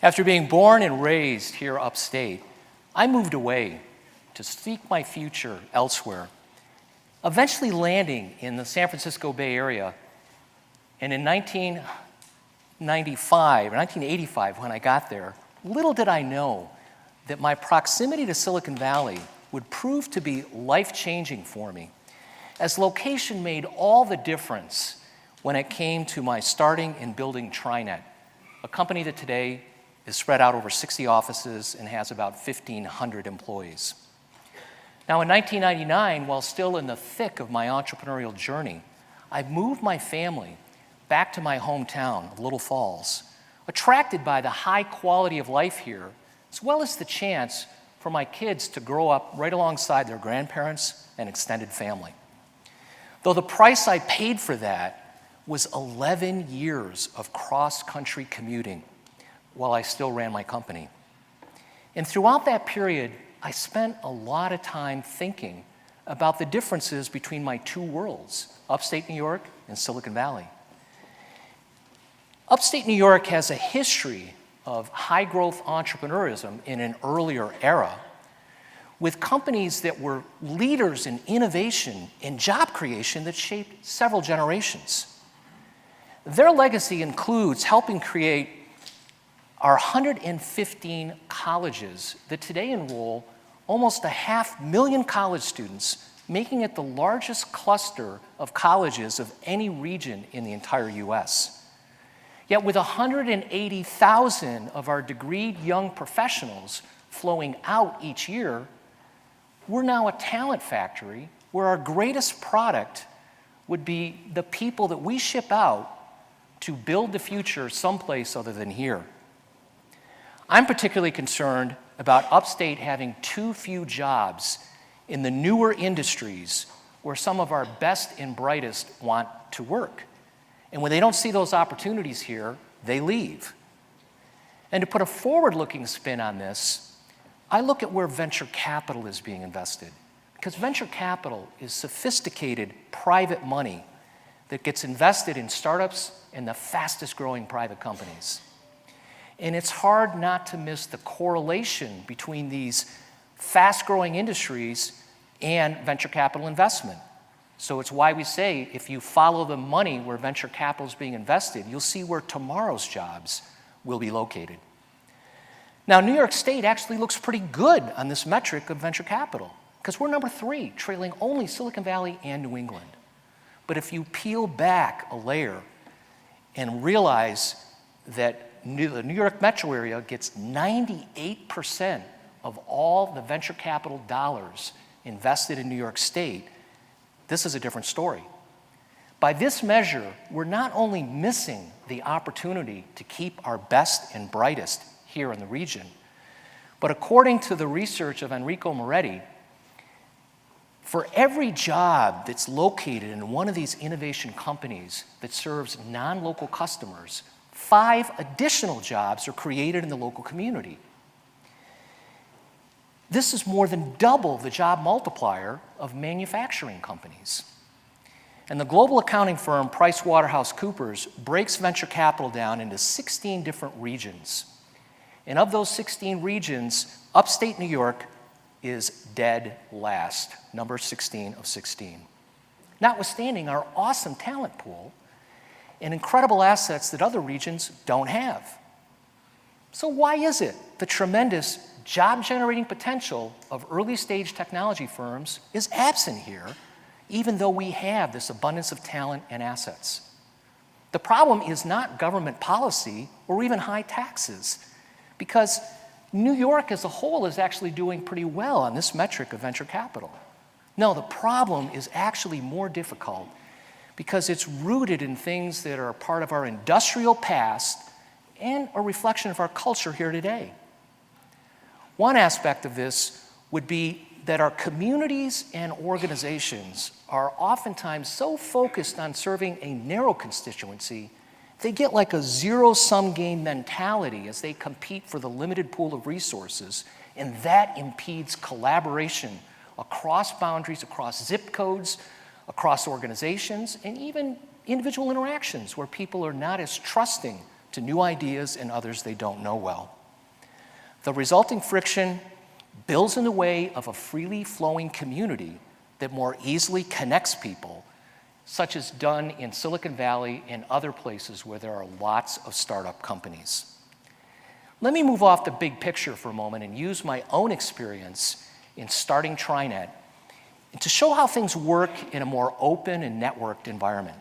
After being born and raised here upstate, I moved away to seek my future elsewhere, eventually landing in the San Francisco Bay Area. And in 1985, when I got there, little did I know that my proximity to Silicon Valley would prove to be life-changing for me, as location made all the difference when it came to my starting and building TriNet, a company that today is spread out over 60 offices and has about 1,500 employees. Now, in 1999, while still in the thick of my entrepreneurial journey, I moved my family back to my hometown of Little Falls, attracted by the high quality of life here, as well as the chance for my kids to grow up right alongside their grandparents and extended family. Though the price I paid for that was 11 years of cross-country commuting while I still ran my company. And throughout that period, I spent a lot of time thinking about the differences between my two worlds, upstate New York and Silicon Valley. Upstate New York has a history of high-growth entrepreneurism in an earlier era, with companies that were leaders in innovation and job creation that shaped several generations. Their legacy includes helping create our 115 colleges that today enroll almost 500,000 college students, making it the largest cluster of colleges of any region in the entire US. Yet with 180,000 of our degreed young professionals flowing out each year, we're now a talent factory where our greatest product would be the people that we ship out to build the future someplace other than here. I'm particularly concerned about upstate having too few jobs in the newer industries where some of our best and brightest want to work. And when they don't see those opportunities here, they leave. And to put a forward-looking spin on this, I look at where venture capital is being invested. Because venture capital is sophisticated private money that gets invested in startups and the fastest growing private companies. And it's hard not to miss the correlation between these fast-growing industries and venture capital investment. So it's why we say if you follow the money where venture capital is being invested, you'll see where tomorrow's jobs will be located. Now, New York State actually looks pretty good on this metric of venture capital because we're number 3, trailing only Silicon Valley and New England. But if you peel back a layer and realize that the New York metro area gets 98% of all the venture capital dollars invested in New York State, this is a different story. By this measure, we're not only missing the opportunity to keep our best and brightest here in the region, but according to the research of Enrico Moretti, for every job that's located in one of these innovation companies that serves non-local customers, 5 additional jobs are created in the local community. This is more than double the job multiplier of manufacturing companies. And the global accounting firm PricewaterhouseCoopers breaks venture capital down into 16 different regions. And of those 16 regions, upstate New York is dead last, number 16 of 16. Notwithstanding our awesome talent pool and incredible assets that other regions don't have. So why is it the tremendous job-generating potential of early-stage technology firms is absent here, even though we have this abundance of talent and assets? The problem is not government policy or even high taxes, because New York as a whole is actually doing pretty well on this metric of venture capital. No, the problem is actually more difficult because it's rooted in things that are part of our industrial past and a reflection of our culture here today. One aspect of this would be that our communities and organizations are oftentimes so focused on serving a narrow constituency, they get like a zero-sum game mentality as they compete for the limited pool of resources, and that impedes collaboration across boundaries, across zip codes, across organizations, and even individual interactions where people are not as trusting to new ideas and others they don't know well. The resulting friction builds in the way of a freely flowing community that more easily connects people, such as done in Silicon Valley and other places where there are lots of startup companies. Let me move off the big picture for a moment and use my own experience in starting TriNet to show how things work in a more open and networked environment.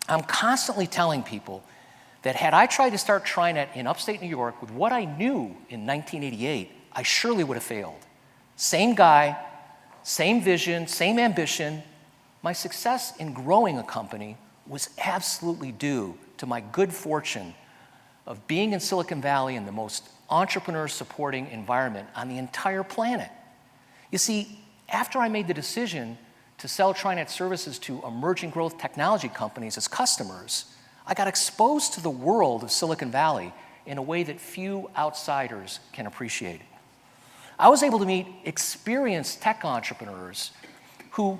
I'm constantly telling people that had I tried to start TriNet in upstate New York with what I knew in 1988, I surely would have failed. Same guy, same vision, same ambition. My success in growing a company was absolutely due to my good fortune of being in Silicon Valley in the most entrepreneur-supporting environment on the entire planet. You see, after I made the decision to sell TriNet services to emerging growth technology companies as customers, I got exposed to the world of Silicon Valley in a way that few outsiders can appreciate. I was able to meet experienced tech entrepreneurs who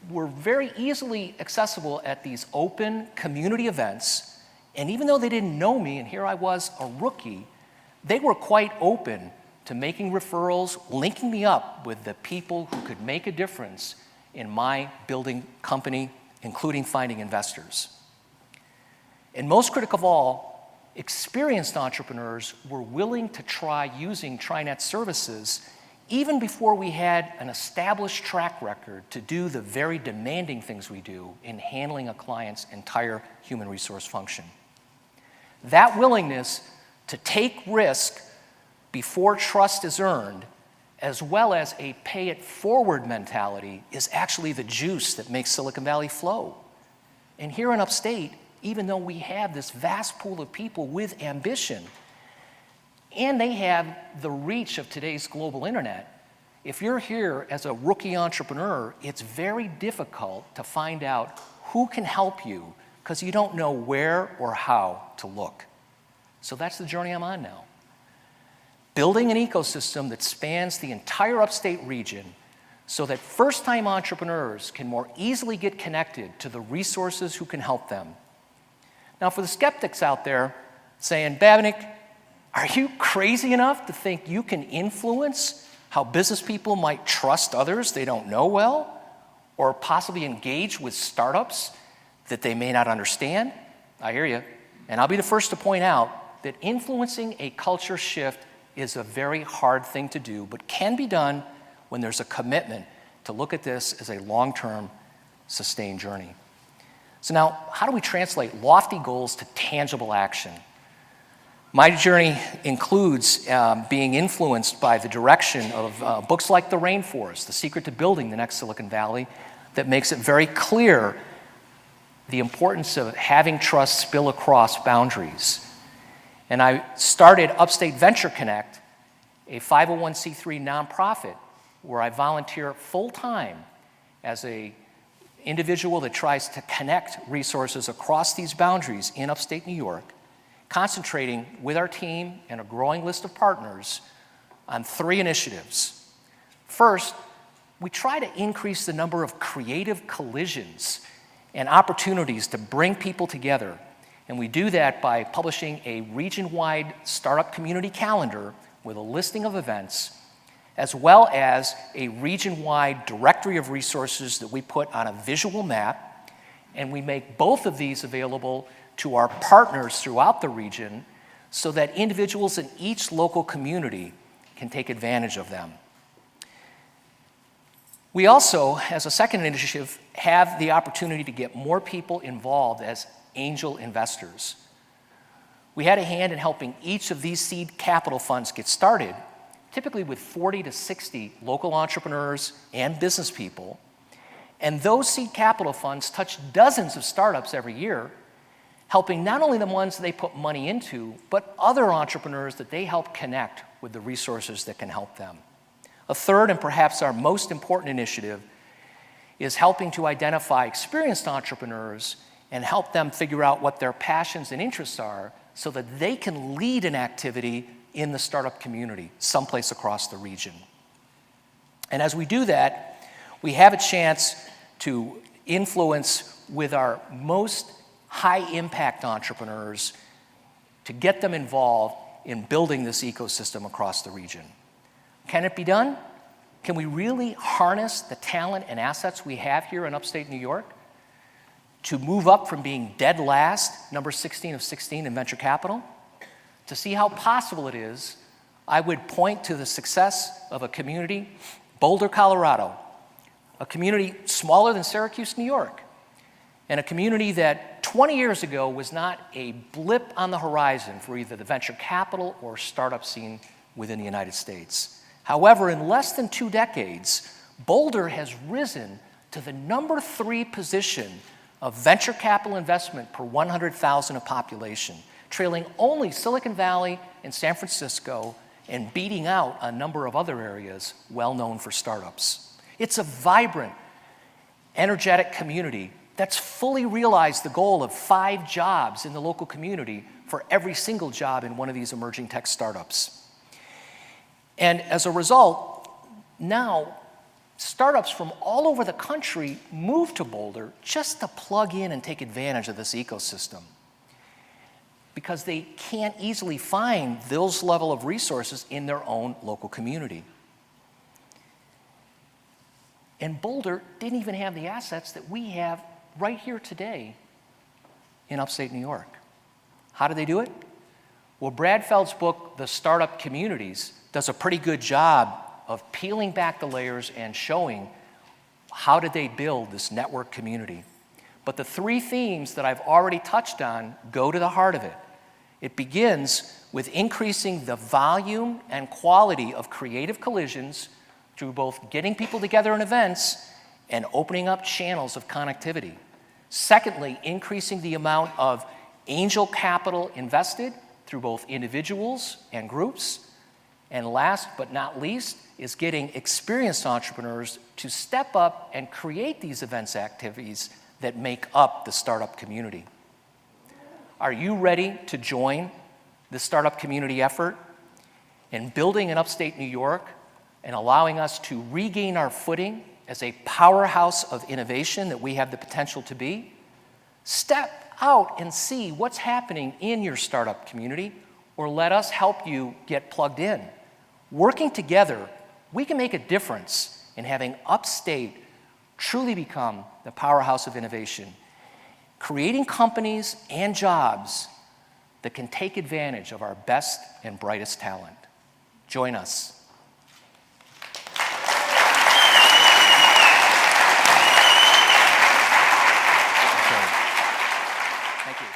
were very easily accessible at these open community events, and even though they didn't know me, and here I was, a rookie, they were quite open to making referrals, linking me up with the people who could make a difference in my building company, including finding investors. And most critical of all, experienced entrepreneurs were willing to try using TriNet services even before we had an established track record to do the very demanding things we do in handling a client's entire human resource function. That willingness to take risk before trust is earned, as well as a pay-it-forward mentality, is actually the juice that makes Silicon Valley flow. And here in upstate, even though we have this vast pool of people with ambition, and they have the reach of today's global internet, if you're here as a rookie entrepreneur, it's very difficult to find out who can help you because you don't know where or how to look. So that's the journey I'm on now. Building an ecosystem that spans the entire upstate region so that first-time entrepreneurs can more easily get connected to the resources who can help them. Now, for the skeptics out there saying, Babinec, are you crazy enough to think you can influence how business people might trust others they don't know well, or possibly engage with startups that they may not understand? I hear you. And I'll be the first to point out that influencing a culture shift is a very hard thing to do, but can be done when there's a commitment to look at this as a long-term, sustained journey. So now, how do we translate lofty goals to tangible action? My journey includes being influenced by the direction of books like The Rainforest, The Secret to Building the Next Silicon Valley, that makes it very clear the importance of having trust spill across boundaries. And I started Upstate Venture Connect, a 501c3 nonprofit where I volunteer full-time as an individual that tries to connect resources across these boundaries in upstate New York, concentrating with our team and a growing list of partners on 3 initiatives. First, we try to increase the number of creative collisions and opportunities to bring people together. And we do that by publishing a region-wide startup community calendar with a listing of events, as well as a region-wide directory of resources that we put on a visual map. And we make both of these available to our partners throughout the region so that individuals in each local community can take advantage of them. We also, as a second initiative, have the opportunity to get more people involved as angel investors. We had a hand in helping each of these seed capital funds get started, typically with 40 to 60 local entrepreneurs and business people. And those seed capital funds touch dozens of startups every year, helping not only the ones they put money into, but other entrepreneurs that they help connect with the resources that can help them. A third, and perhaps our most important initiative, is helping to identify experienced entrepreneurs and help them figure out what their passions and interests are so that they can lead an activity in the startup community someplace across the region. And as we do that, we have a chance to influence with our most high-impact entrepreneurs to get them involved in building this ecosystem across the region. Can it be done? Can we really harness the talent and assets we have here in upstate New York to move up from being dead last, number 16 of 16 in venture capital? To see how possible it is, I would point to the success of a community, Boulder, Colorado, a community smaller than Syracuse, New York, and a community that 20 years ago was not a blip on the horizon for either the venture capital or startup scene within the United States. However, in less than 2 decades, Boulder has risen to the number 3 position of venture capital investment per 100,000 of population, trailing only Silicon Valley and San Francisco and beating out a number of other areas well known for startups. It's a vibrant, energetic community that's fully realized the goal of 5 jobs in the local community for every single job in one of these emerging tech startups. And as a result, now startups from all over the country move to Boulder just to plug in and take advantage of this ecosystem, because they can't easily find those level of resources in their own local community. And Boulder didn't even have the assets that we have right here today in upstate New York. How do they do it? Well, Brad Feld's book, The Startup Communities, does a pretty good job of peeling back the layers and showing how did they build this network community. But the 3 themes that I've already touched on go to the heart of it. It begins with increasing the volume and quality of creative collisions through both getting people together in events and opening up channels of connectivity. Secondly, increasing the amount of angel capital invested through both individuals and groups. And last but not least is getting experienced entrepreneurs to step up and create these events activities that make up the startup community. Are you ready to join the startup community effort in building in upstate New York and allowing us to regain our footing as a powerhouse of innovation that we have the potential to be? Step out and see what's happening in your startup community, or let us help you get plugged in. Working together, we can make a difference in having upstate truly become the powerhouse of innovation, creating companies and jobs that can take advantage of our best and brightest talent. Join us. Thank you.